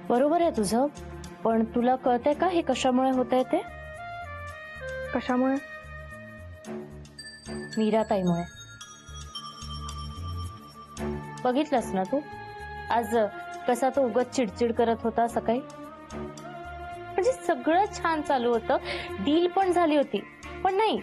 बरोबर आहे तुझं, पण तुला कळतंय का हे कशामुळे होतंय ते? कशामुळे? मीराताईमुळे. बघितलंस ना तू आज कसा तो उगाच चिडचिड करत होता सकाळी? म्हणजे सगळं छान चालू होतं, डील पण झाली होती, पण नाही,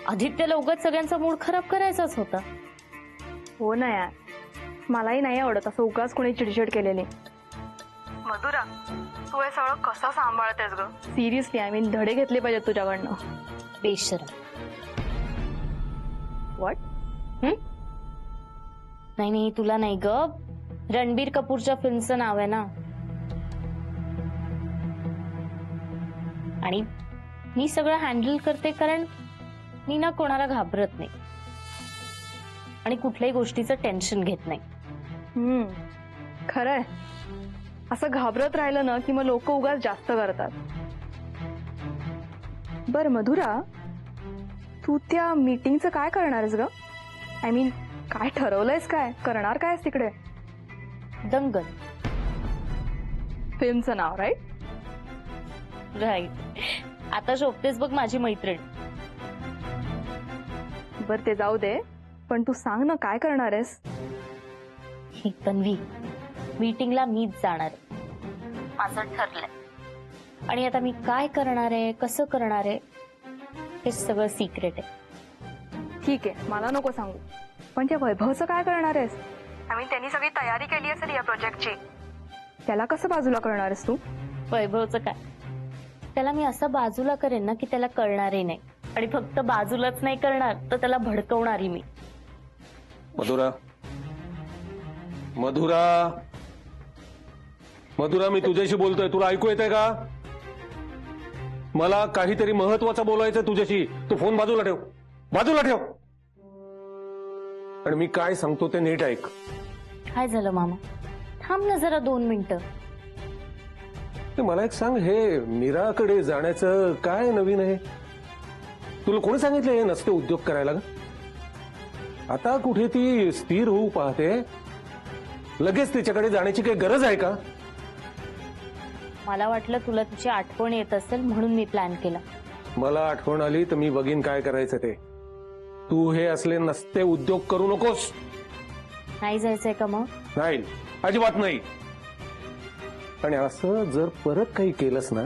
आदित्यला उगाच सगळ्यांचा मूड खराब करायचाच होता. हो ना यार, मलाही नाही आवडत असं उगाच कोणी चिडचिड केलेली. मधुरा, तू हे सगळं कसं सांभाळतेस ग? सिरियसली आय मीन धडे घेतले पाहिजेत तुझ्याकडनं. बेशरम. व्हॉट? नाही नाही, तुला नाही ग, रणबीर कपूरच्या फिल्मचं नाव आहे ना. आणि मी सगळं हँडल करते कारण मी ना कोणाला घाबरत नाही आणि कुठल्याही गोष्टीचं टेन्शन घेत नाही. खरंय, असं घाबरत राहिलं ना की मग लोक उगाच जास्त करतात. बर मधुरा, तू त्या मीटिंगचं काय करणारस ग? आय मीन काय ठरवलंयस, काय करणार काय तिकडे? दंगल. फिल्मचं नाव राईट? राईट. आता शोभतेस बघ माझी मैत्रीण. बर ते जाऊ दे, पण तू सांग ना काय करणार आहेस? ही तन्वी, मीटिंगला मीच जाणार आहे, माझं ठरलंय. आणि आता मी काय करणार आहे, कसं करणार आहे, हे सगळं सिक्रेट आहे. ठीक आहे, मला नको सांगू, पण त्या वैभवचं काय करणार आहेस? आय मीन त्यांनी सगळी तयारी केली असेल या प्रोजेक्टची, त्याला कसं बाजूला करणार आहेस तू? वैभवचं काय, त्याला मी असं बाजूला करेन ना की त्याला कळणारही नाही, आणि फक्त बाजूलाच नाही करणार तर त्याला भडकवणारी मी. मधुरा, मधुरा, मधुरा, मी तुझ्याशी बोलतोय, तुला ऐकू येतंय का? मला काहीतरी महत्वाचं बोलायचं तुझ्याशी. तू फोन बाजूला ठेव, बाजूला ठेव, आणि मी काय सांगतो ते नीट ऐक. काय झालं मामा? थांब ना जरा 2 मिनिटं. मला एक सांग, हे मीराकडे जाण्याचं काय नवीन आहे? तुला कोणी सांगितलं हे नसते उद्योग करायला ग? आता कुठे ती स्थिर होऊ पाहते, लगेच तिच्याकडे जाण्याची काही गरज आहे का? मला वाटलं तुला तिची आठवण येत असेल म्हणून मी प्लॅन केला. मला आठवण आली तर मी बघीन काय करायचं ते. तू हे असले नसते उद्योग करू नकोस. नाही जायचंय का मग? नाही, अजिबात नाही. आणि असं जर परत काही केलंस ना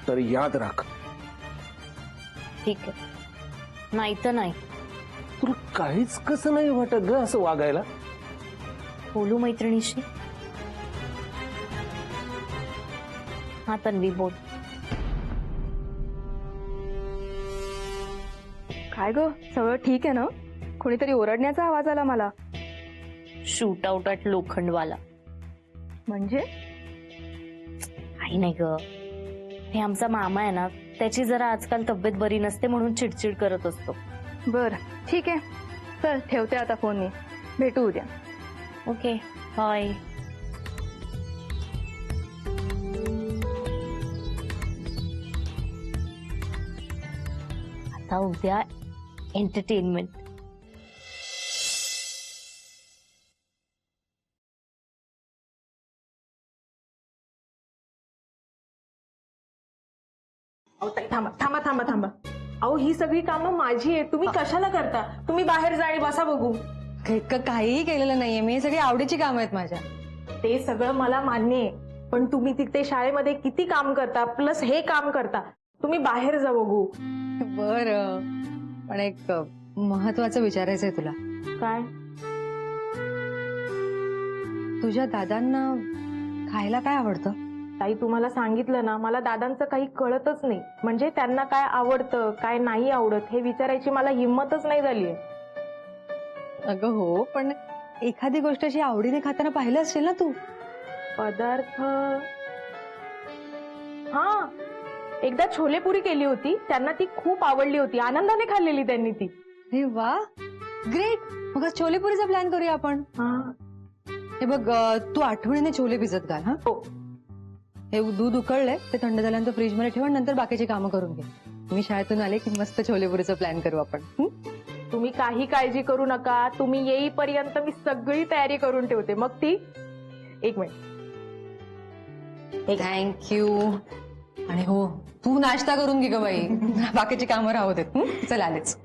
तर याद राख. ठीक आहे, नाही तर नाही. तुला काहीच कसं नाही वाटत ग असं वागायला? बोलू मैत्रिणीशी? हा तन्वी बोल. काय ग, सगळं ठीक आहे ना? कोणीतरी ओरडण्याचा आवाज आला मला. Shoot out at Lokhandwala. म्हणजे? काही नाही ग, हे आमचा मामा आहे ना, त्याची जरा आजकाल तब्येत बरी नसते म्हणून चिडचिड करत असतो. बर ठीक आहे, चल ठेवते आता फोन मी, भेटू उद्या. Okay, bye. आता उद्या एंटरटेनमेंट. अहो ताई, थांबा थांबा थांबा थांबा. अहो ही सगळी कामं माझी आहे, तुम्ही कशाला करता? तुम्ही बाहेर जा आणि बसा बघू. काहीही केलेलं नाहीये मी, हे सगळी आवडीची कामं आहेत माझ्या. ते सगळं मला मान्य आहे, पण तुम्ही तिथे शाळेमध्ये किती काम करता प्लस हे काम करता. तुम्ही बाहेर जा बघू. बरं, पण एक महत्वाचं विचारायचंय तुला. काय? तुझ्या दादांना खायला काय आवडतं? ताई तुम्हाला सांगितलं ना, मला दादांचं काही कळतच नाही. म्हणजे त्यांना काय आवडतं काय नाही आवडत हे विचारायची मला हिंमतच नाही झालीये. अगं हो, पण एखादी गोष्ट अशी आवडीने खाताना पाहिलं असेल ना तू? पदार्थ, हा एकदा छोलेपुरी केली होती, त्यांना ती खूप आवडली होती, आनंदाने खाल्लेली त्यांनी ती. अरे वा, ग्रेट. मग आज छोलेपुरीचा प्लॅन करूया आपण. हे बघ, तू आठवणीने छोले भिजत घाल. हा, हो. हे दूध उकळलंय, ते थंड झाल्यानंतर फ्रीज मध्ये ठेवा, नंतर बाकीची कामं करून घे. मी शाळेतून आले की मस्त छोलेपुरीचा प्लॅन करू आपण. तुम्ही काही काळजी करू नका, तुम्ही येईपर्यंत मी सगळी तयारी करून ठेवते. मग ती एक मिनिट. थँक्यू. आणि हो, तू नाश्ता करून घे ग बाई. बाकीची कामं राहू देत. चल आलेच.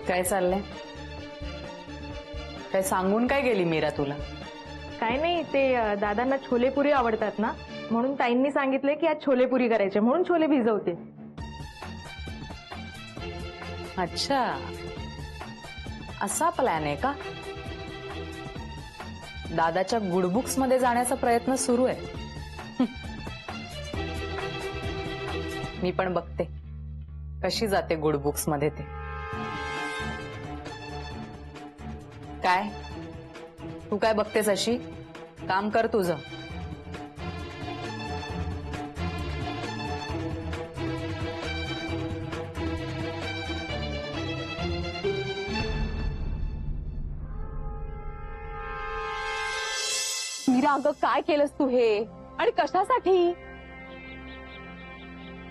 काय चाललंय? काय सांगून काय गेली मीरा तुला? काय नाही, ते दादांना छोलेपुरी आवडतात ना, म्हणून ताईंनी सांगितले की आज छोलेपुरी करायचे, म्हणून छोले भिजवते. अच्छा, असा प्लॅन आहे का? दादाच्या गुडबुक्स मध्ये जाण्याचा प्रयत्न सुरू आहे. मी पण बघते कशी जाते गुडबुक्स मध्ये ते. काय तू काय बघतेस अशी? काम कर तुझं. मीरा, अगं काय केलंस तू हे? आणि कशासाठी?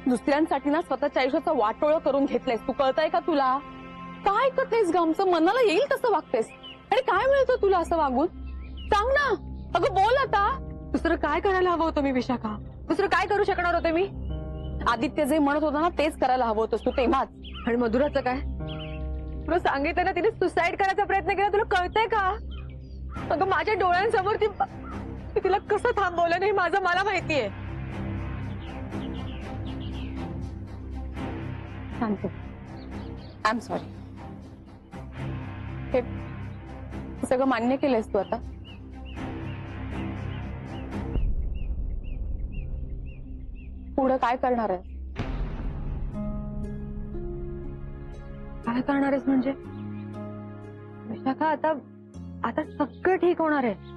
दुसऱ्यांसाठी ना स्वतःच्या आयुष्याचं वाटोळं करून घेतलंयस तू. कळतंय का तुला? काय करतेस ग? आमचं मनाला येईल तसं वागतेस. आणि काय मिळतं तुला असं वागून? सांग ना अगं, बोल आता. दुसरं काय करायला हवं होतं मी विशाखा? दुसरं काय करू शकणार होते मी? आदित्य जे म्हणत होता ना तेच करायला हवं होतंस तू तेव्हाच. आणि मधुराचं काय? तुला सांगितलं ना, तिने सुसाईड करायचा प्रयत्न केला. तुला कळतंय का? अगं माझ्या डोळ्यांसमोर ती तिला कसं थांबवलं नाही माझं मला माहितीये. सांगते, आय एम सॉरी. हे सगळं मान्य केलंयस तू आता? पुढं काय करणार आहे? काय करणार आहेस म्हणजे? विशाखा, आता आता सगळं ठीक होणार आहे.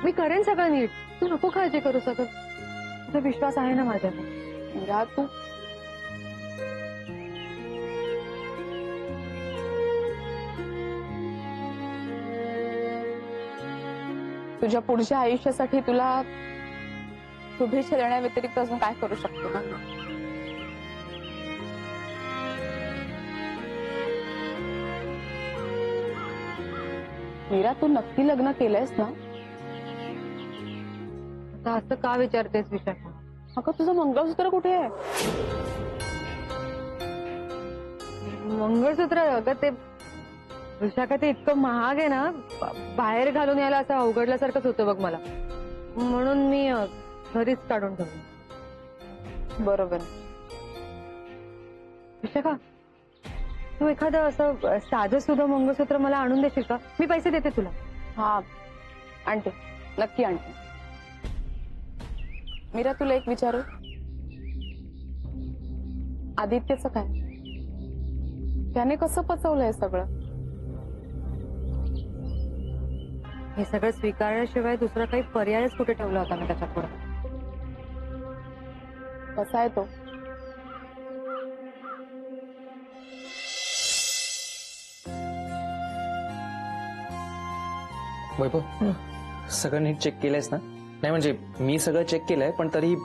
मी करेन सगळं नीट. तू नको काळजी करू. सगळं तुझा विश्वास आहे ना माझ्यावर? मीरा, तू तुझ्या पुढच्या आयुष्यासाठी तुला शुभेच्छा देण्याव्यतिरिक्त अजून काय करू शकतो ना? मीरा, तू नक्की लग्न केलंयस ना? आता असं का विचारतेस विशाखा? अगं तुझं मंगळसूत्र कुठे आहे? मंगळसूत्र? अगं ते विशाखा, ते इतकं महाग आहे ना, बाहेर घालून यायला असं अवघडल्यासारखंच होतं बघ मला. म्हणून मी घरीच काढून ठेवलं. बरोबर. विशाखा, तू एखादं असं साधं सुधं मंगळसूत्र मला आणून देशील का? मी पैसे देते तुला. हा, आणते, नक्की आणते. मीरा, तुला एक विचारू? आदित्यचं काय? त्याने कसं पचवलंय सगळं? हे सगळं स्वीकारल्याशिवाय दुसरा काही पर्यायच कुठे ठेवला होता मी त्याच्या पुढे? कसा आहे तो? वैभव, सगळं नीट चेक केलंयस ना? नाही म्हणजे मी सगळं चेक केलंय, पण तरी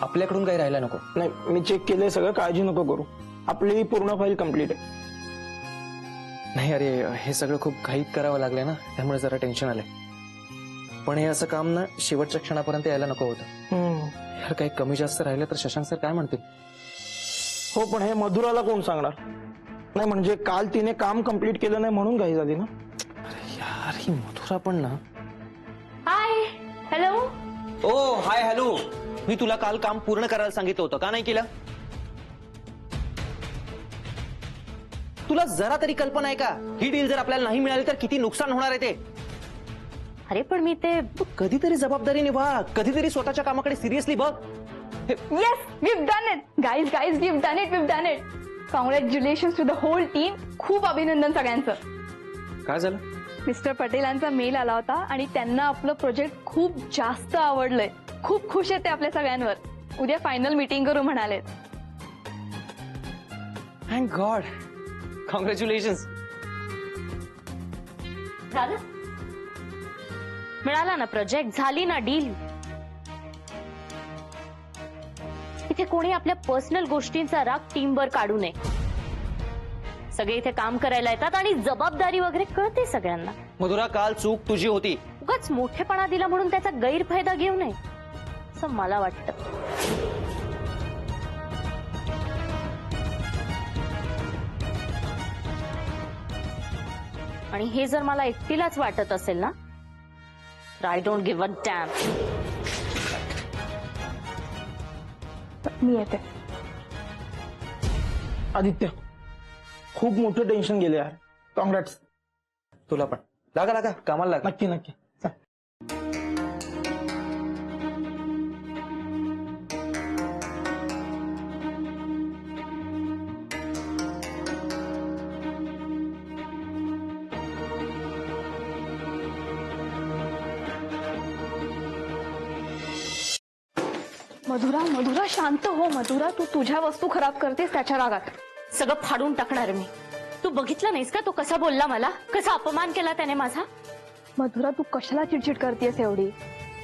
आपल्याकडून काही राहायला नको. नाही, मी चेक केलंय सगळं. काळजी नको करू. आपली पूर्ण फाईल कम्प्लीट आहे. नाही अरे, हे सगळं खूप घाईत करावं लागलंय ना, त्यामुळे जरा टेन्शन आलंय. पण हे असं काम ना शेवटच्या क्षणापर्यंत यायला नको होतं. यार काही कमी जास्त राहिलं तर शशांक सर काय म्हणतील? हो, पण हे मधुराला कोण सांगणार? नाही म्हणजे काल तिने काम कम्प्लीट केलं नाही म्हणून घाई झाली ना. अरे यार, ही मधुरा पण ना. हाय, हॅलो. ओ हाय हॅलो. मी तुला काल काम पूर्ण करायला सांगितलं होतं, का नाही केलं? तुला जरा तरी कल्पना आहे का? ही डील जर आपल्याला नाही मिळाली तर किती नुकसान होणार आहे ते? अरे पण मी ते तू कधीतरी जबाबदारी निभा, कधीतरी स्वतःच्या कामाकडे सिरियसली बघ. Yes, we've done it. Guys, we've done it, we've done it. Congratulations to the whole team. खूप अभिनंदन सगळ्यांचं. काय झालं? मिस्टर पटेलांचा मेल आला होता आणि त्यांना आपलं प्रोजेक्ट खूप जास्त आवडलंय. खूप खुश आहेत ते आपल्या सगळ्यांवर. उद्या फायनल मीटिंग करू म्हणालेत. Thank God. कॉंग्रॅच्युलेशन. झालं मिळाला ना प्रोजेक्ट, झाली ना डील. इथे कोणी आपल्या पर्सनल गोष्टींचा राग टीमवर काढू नये. सगळे इथे काम करायला येतात आणि जबाबदारी वगैरे कळते सगळ्यांना. मधुरा, काल चूक तुझी होती. उगाच मोठेपणा दिला म्हणून त्याचा गैरफायदा घेऊ नये असं मला वाटतं. आणि हे जर मला एकटीलाच वाटत असेल ना, तर I don't give a damn. मी येते. आदित्य, खूप मोठं टेन्शन गेले यार. कॉंग्रॅट्स. तुला पण. लागा लागा कामाला लागा. नक्की नक्की. चल. मधुरा मधुरा शांत हो. मधुरा, तू तुझ्या वस्तू खराब करतेस त्याच्या रागात. सगळं फाडून टाकणार मी. तू बघितलं नाहीस का तो कसा बोलला मला, कसा अपमान केला त्याने माझा. मधुरा, तू कशाला चिडचिड करतेस एवढी?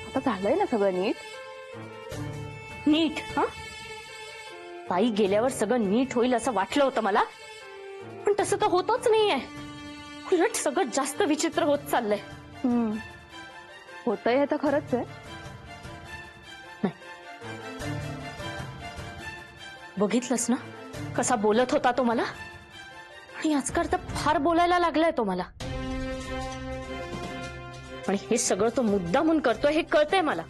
आता झालंय ना सगळं नीट? नीट? हा, ताई गेल्यावर सगळं नीट होईल असं वाटलं होतं मला, पण तसं तर होतच नाहीये. उलट सगळं जास्त विचित्र होत चाललंय. होतंय हे तर खरंच आहे. बघितलंस ना कसा बोलत होता तो मला, आणि आजकाल तर फार बोलायला लागलाय तो मला. आणि हे सगळं तो मुद्दामून करतोय हे कळतंय मला.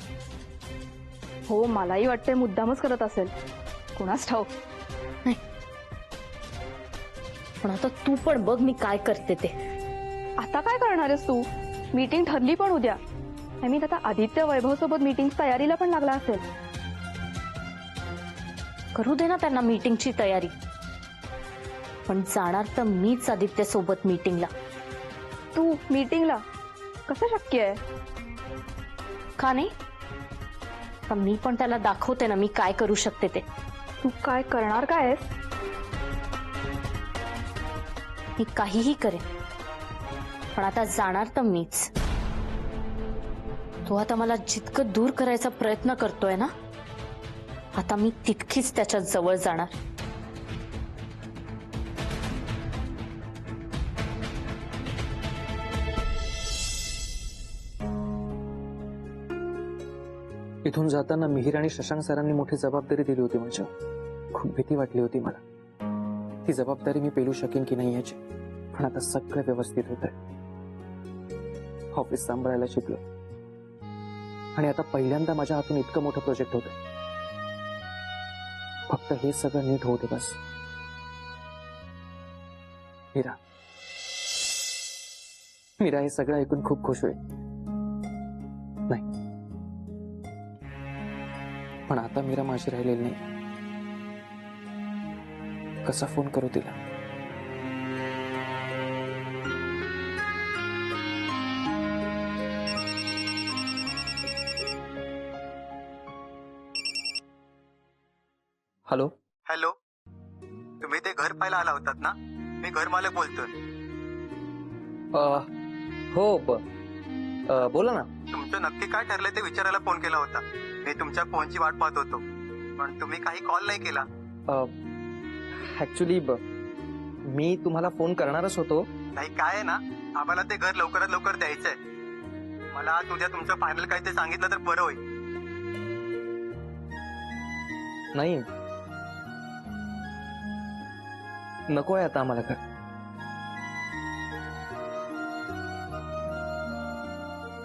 हो, मलाही वाटतंय मुद्दामच करत असेल. कुणास ठाऊक. नाही, पण आता तू पण बघ मी काय करते ते. आता काय करणार आहेस तू? मीटिंग ठरली पण उद्या. आय मीन आता आदित्य वैभव सोबत मीटिंग तयारीला पण लागला असेल. करू दे ना त्यांना मीटिंगची तयारी, पण जाणार तर मीच आदित्य सोबत मीटिंगला. तू मीटिंगला? कसं शक्य आहे? का नाही? पण मी पण त्याला दाखवते ना मी काय करू शकते ते. तू काय करणार काय आहेस? मी काहीही करेन, पण आता जाणार तर मीच. तो आता मला जितकं दूर करायचा प्रयत्न करतोय ना, आता मी तितकीच त्याच्या जवळ जाणार. इथून जाताना मिहिर आणि शशांक सरांनी मोठी जबाबदारी दिली होती. माझ्यावर खूप भीती वाटली होती मला. ती जबाबदारी मी पेलू शकेन की नाही याची. पण आता सगळं व्यवस्थित होत आहे. ऑफिस सांभाळायला शिकलो, आणि आता पहिल्यांदा माझ्या हातून इतकं मोठं प्रोजेक्ट होत आहे. फक्त हे सगळं नीट होते बस. मीरा मीरा हे सगळं ऐकून खूप खुश होईल. नाही, पण आता मीरा माझी राहिलेली नाही. कसा फोन करू तिला? हॅलो. हॅलो, तुम्ही ते घर पाहायला आला होतात ना? मी घर मालक बोलतोय. हो, बोला ना. तुमचं नक्की काय ठरलंय ते विचारायला फोन केला होता. मी तुमच्या फोनची वाट पाहत होतो, पण तुम्ही काही कॉल नाही केला. ऍक्च्युली मी तुम्हाला फोन करणारच होतो. नाही, काय आहे ना, आम्हाला ते घर लवकरात लवकर द्यायचंय. मला आज उद्या तुमचं फायनल काय ते सांगितलं तर बरं होईल. नाही, नको आहे आता आम्हाला घर.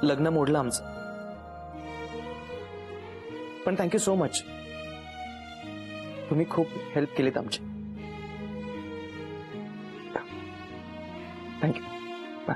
लग्न मोडलं आमचं. पण थँक्यू सो मच. तुम्ही खूप हेल्प केलीत आमची. थँक्यू. बाय.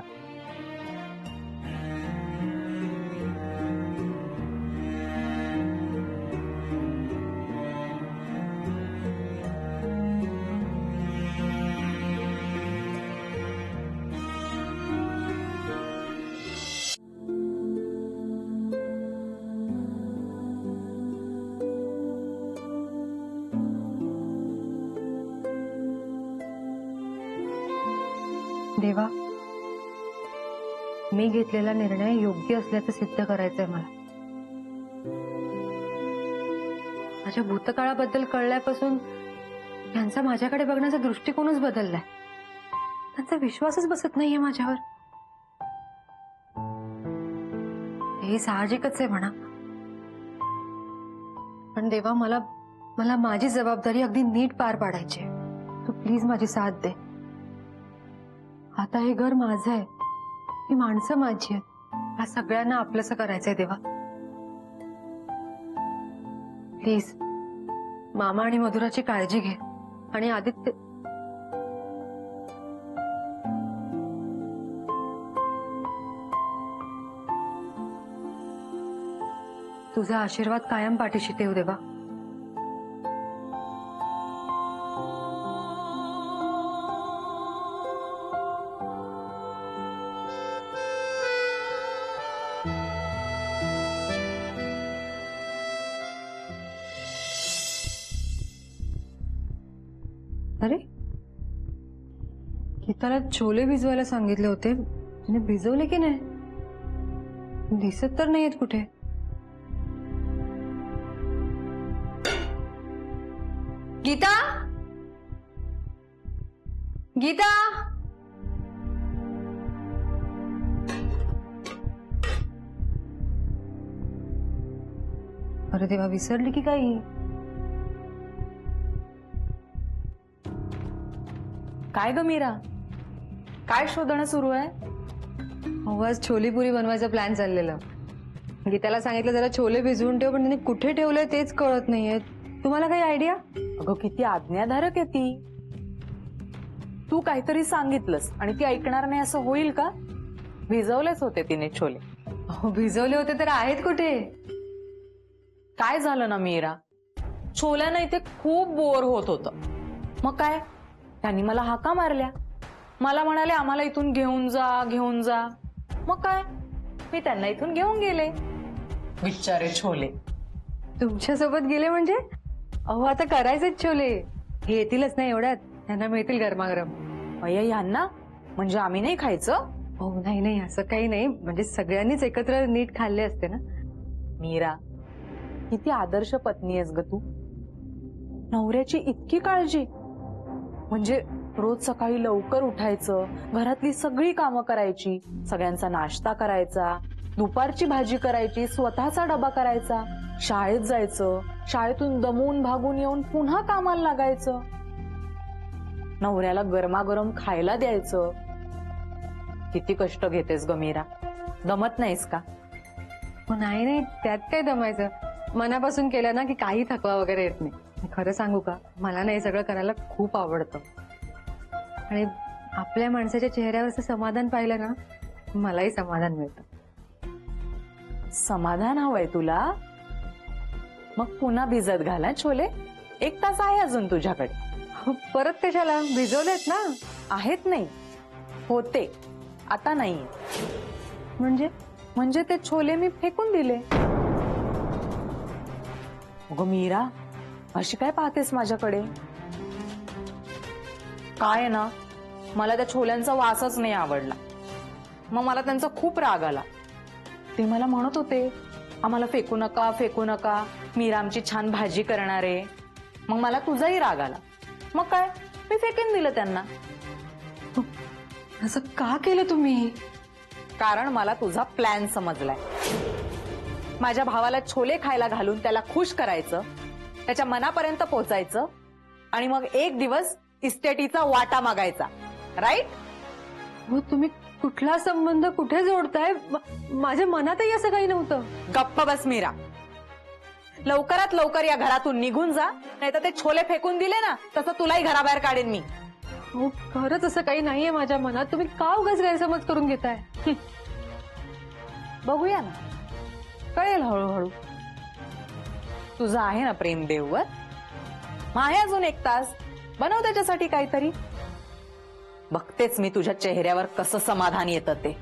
देवा, मी घेतलेला निर्णय योग्य असल्याचं सिद्ध करायचंय मला. माझ्या भूतकाळाबद्दल कळल्यापासून त्यांचा माझ्याकडे बघण्याचा दृष्टिकोनच बदललाय. त्यांचा विश्वासच बसत नाहीये माझ्यावर. हे साहजिकच आहे म्हणा, पण देवा, मला माझी जबाबदारी अगदी नीट पार पाडायची आहे. तू प्लीज माझी साथ दे. आता हे घर माझं आहे, ही माणसं माझी आहेत. ह्या सगळ्यांना आपलंसं करायचंय देवा. प्लीज मामा आणि मधुराची काळजी घे. आणि आदित्य, तुझा आशीर्वाद कायम पाठीशी ठेव देवा. अरे, गीताला छोले भिजवायला सांगितले होते, तिने भिजवले की नाही? दिसत तर नाहीयेत कुठे. गीता, गीता, अरे देवा, विसरली की काही? काय ग मीरा, काय शोधणं सुरू आहे? आज छोले पुरी बनवायचा प्लॅन चाललेला. गीताला सांगितलं जरा छोले भिजवून ठेव, पण तिने कुठे ठेवलंय तेच कळत नाहीये. तुम्हाला काही आयडिया? अगं किती आज्ञाधारक आहे ती. तू काहीतरी सांगितलंस आणि ती ऐकणार नाही असं होईल का? भिजवलेच होते तिने छोले. हो, भिजवले होते तर आहेत कुठे? काय झालं ना मीरा, छोल्यानं इथे खूप बोर होत होतं. मग काय, त्यांनी मला हाका मारल्या. मला म्हणाले आम्हाला इथून घेऊन जा, घेऊन जा. मग काय, मी त्यांना इथून घेऊन गेले. बिचारे छोले. तुमच्यासोबत गेले म्हणजे? अहो, आता करायचेच छोले. हे येतीलच नाही एवढ्यात, त्यांना मिळतील गरमागरम. अय्या, यांना म्हणजे आम्ही नाही खायचं? हो, नाही नाही, असं काही नाही. म्हणजे सगळ्यांनीच एकत्र नीट खाल्ले असते ना. मीरा, किती आदर्श पत्नी आहेस ग तू. नवऱ्याची इतकी काळजी. म्हणजे रोज सकाळी लवकर उठायचं, घरातली सगळी कामं करायची, सगळ्यांचा नाश्ता करायचा, दुपारची भाजी करायची, स्वतःचा डबा करायचा, शाळेत जायचं, शाळेतून दमून भागून येऊन पुन्हा कामाला लागायचं, नवऱ्याला गरमागरम खायला द्यायचं. किती कष्ट घेतेस ग मीरा, दमत नाहीस का? नाही नाही, त्यात काय दमायचं. मनापासून केलं ना की काही थकवा वगैरे येत नाही. खरं सांगू का, मला ना हे सगळं करायला खूप आवडतं. आणि आपल्या माणसाच्या चेहऱ्यावरचं समाधान पाहिलं ना, मलाही समाधान मिळतं. समाधान हवंय तुला? मग पुन्हा भिजत घाला छोले. 1 तास आहे अजून तुझ्याकडे. परत कशाला? भिजवलेत ना. आहेत नाही, होते, आता नाही. म्हणजे ते छोले मी फेकून दिले. अगं मीरा, अशी काय पाहतेस माझ्याकडे? काय ना, मला त्या छोल्यांचा वासच नाही आवडला. मग मला त्यांचा खूप राग आला. ते मला म्हणत होते आम्हाला फेकू नका, फेकू नका, मीरा आमची छान भाजी करणार आहे. मग मला तुझाही राग आला. मग काय, मी फेकून दिलं त्यांना. असं का केलं तुम्ही? कारण मला तुझा प्लॅन समजलाय. माझ्या भावाला छोले खायला घालून त्याला खुश करायचं, त्याच्या मनापर्यंत पोहोचायचं आणि मग एक दिवस इस्टेटीचा वाटा मागायचा. राईट? हो, तुम्ही कुठला संबंध कुठे जोडताय? माझ्या मनातही असं काही नव्हतं. गप्प बस मीरा. लवकरात लवकर या घरातून निघून जा, नाहीतर ते छोले फेकून दिले ना तसं तुलाही घराबाहेर काढेन मी. हो, खरंच असं काही नाहीये माझ्या मनात. तुम्ही का उगाच गैरसमज करून घेताय? बघूया ना, कळेल हळूहळू. तुझं आहे ना प्रेम देववर? मग आहे अजून 1 तास, बनव त्याच्यासाठी काहीतरी. बघतेच मी तुझ्या चेहऱ्यावर कसं समाधान येतं ते.